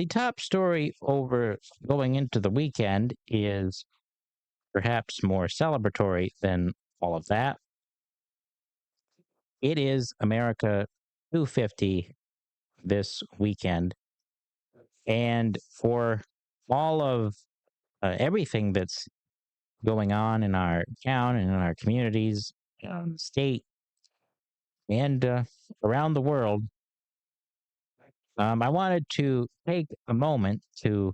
The top story over going into the weekend is perhaps more celebratory than all of that. It is America 250 this weekend. And for all of everything that's going on in our town and in our communities, state, and around the world, I wanted to take a moment to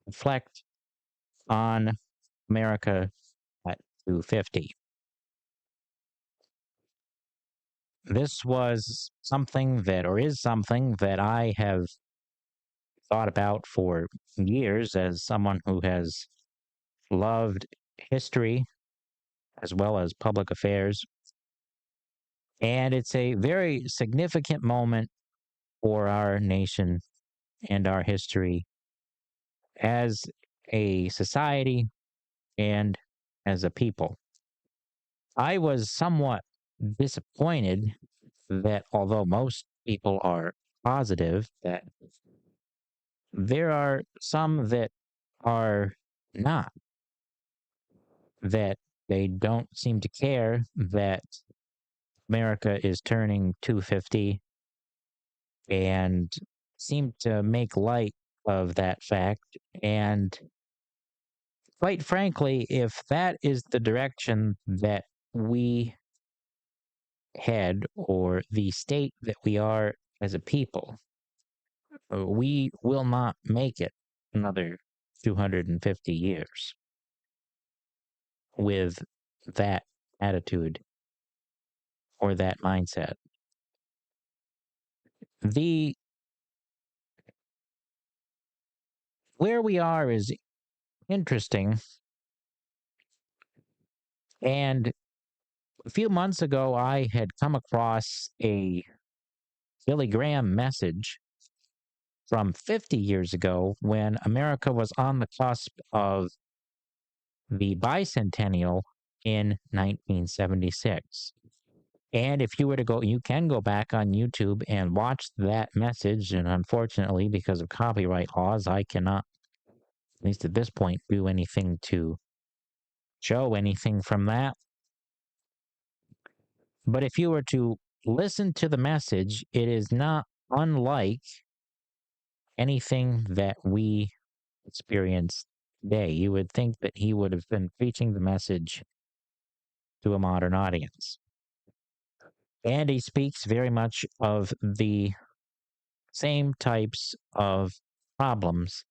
reflect on America at 250. This was something that, or is something that I have thought about for years as someone who has loved history as well as public affairs. And it's a very significant moment for our nation and our history as a society and as a people. I was somewhat disappointed that although most people are positive that there are some that are not, that they don't seem to care that America is turning 250 and seem to make light of that fact. And quite frankly, if that is the direction that we head or the state that we are as a people, we will not make it another 250 years with that attitude or that mindset. The where we are is interesting, and a few months ago I had come across a Billy Graham message from 50 years ago when America was on the cusp of the bicentennial in 1976. And if you were to go, you can go back on YouTube and watch that message. And unfortunately, because of copyright laws, I cannot, at least at this point, do anything to show anything from that. But if you were to listen to the message, it is not unlike anything that we experience today. You would think that he would have been preaching the message to a modern audience. And he speaks very much of the same types of problems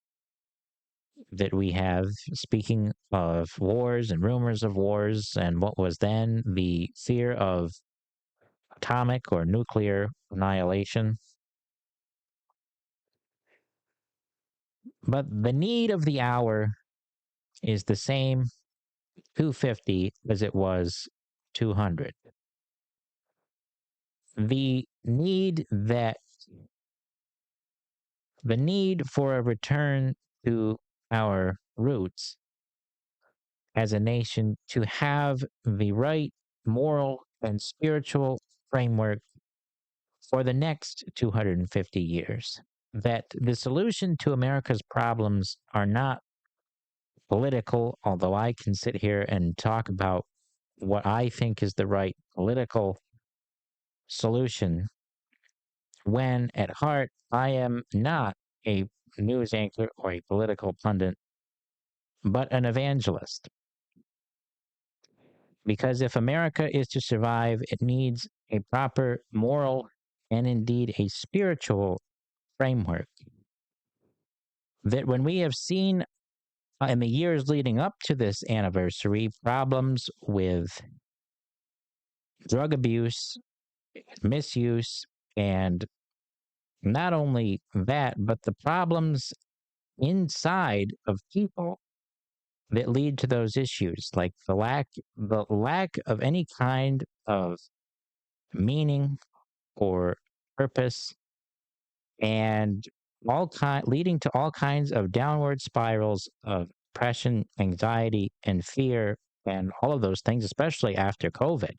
that we have. Speaking of wars and rumors of wars, and what was then the fear of atomic or nuclear annihilation. But the need of the hour is the same 250 as it was 200. The need that the need for a return to our roots as a nation to have the right moral and spiritual framework for the next 250 years. That the solution to America's problems are not political, although I can sit here and talk about what I think is the right political solution, when at heart I am not a news anchor or a political pundit, but an evangelist. Because if America is to survive, it needs a proper moral and indeed a spiritual framework. That when we have seen in the years leading up to this anniversary problems with drug abuse, misuse, and not only that, but the problems inside of people that lead to those issues, like the lack of any kind of meaning or purpose, and leading to all kinds of downward spirals of depression, anxiety, and fear, and all of those things, especially after COVID.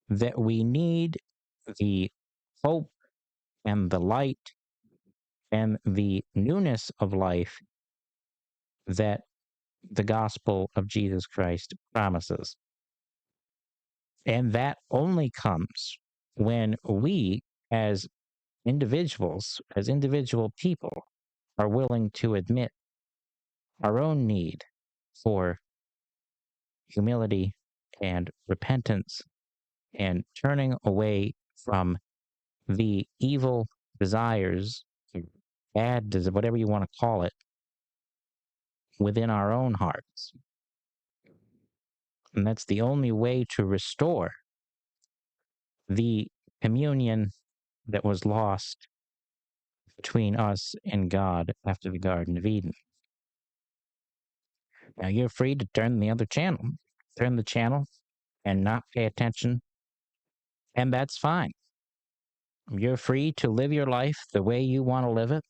That we need the hope and the light and the newness of life that the gospel of Jesus Christ promises. And that only comes when we, as individuals, as individual people, are willing to admit our own need for humility and repentance and turning away from the evil desires, whatever you want to call it, within our own hearts. And that's the only way to restore the communion that was lost between us and God after the Garden of Eden. Now you're free to turn the channel and not pay attention, and that's fine. You're free to live your life the way you want to live it,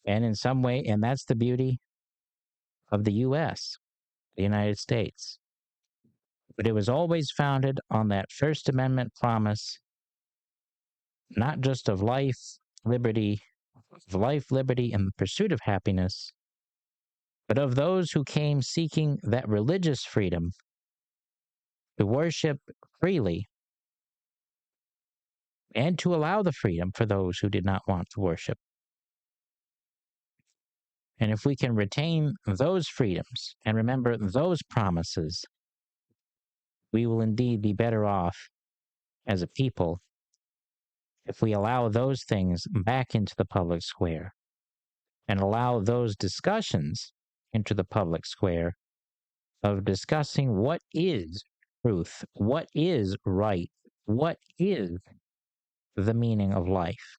and in some way, and that's the beauty of the U.S., the United States. But it was always founded on that First Amendment promise, not just of life, liberty, and the pursuit of happiness, but of those who came seeking that religious freedom to worship freely and to allow the freedom for those who did not want to worship. And if we can retain those freedoms and remember those promises, we will indeed be better off as a people if we allow those things back into the public square and allow those discussions into the public square of discussing what is truth, what is right, what is the meaning of life.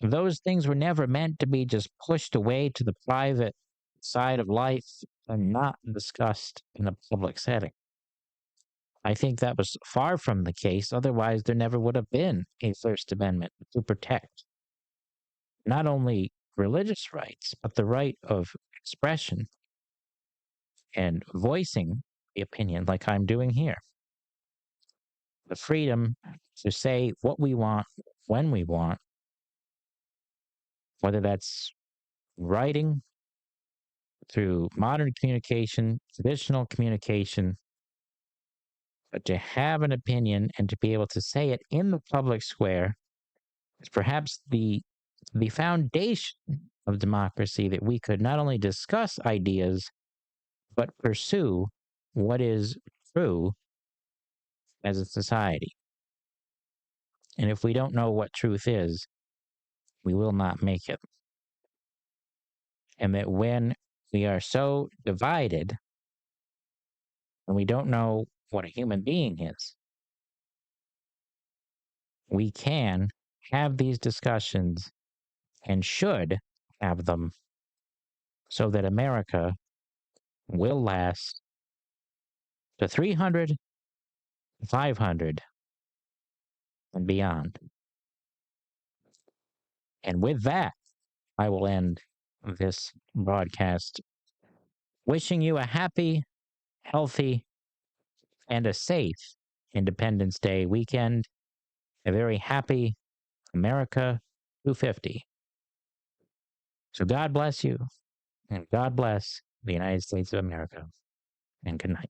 Those things were never meant to be just pushed away to the private side of life and not discussed in a public setting. I think that was far from the case. Otherwise, there never would have been a First Amendment to protect not only religious rights, but the right of expression and voicing the opinion like I'm doing here. The freedom to say what we want, when we want, whether that's writing, through modern communication, traditional communication, but to have an opinion and to be able to say it in the public square is perhaps the foundation of democracy, that we could not only discuss ideas, but pursue what is true as a society. And if we don't know what truth is, we will not make it. And that when we are so divided and we don't know what a human being is, we can have these discussions and should have them so that America will last to 300, 500, and beyond. And with that, I will end this broadcast wishing you a happy, healthy, and a safe Independence Day weekend. A very happy America 250. So God bless you, and God bless the United States of America, and good night.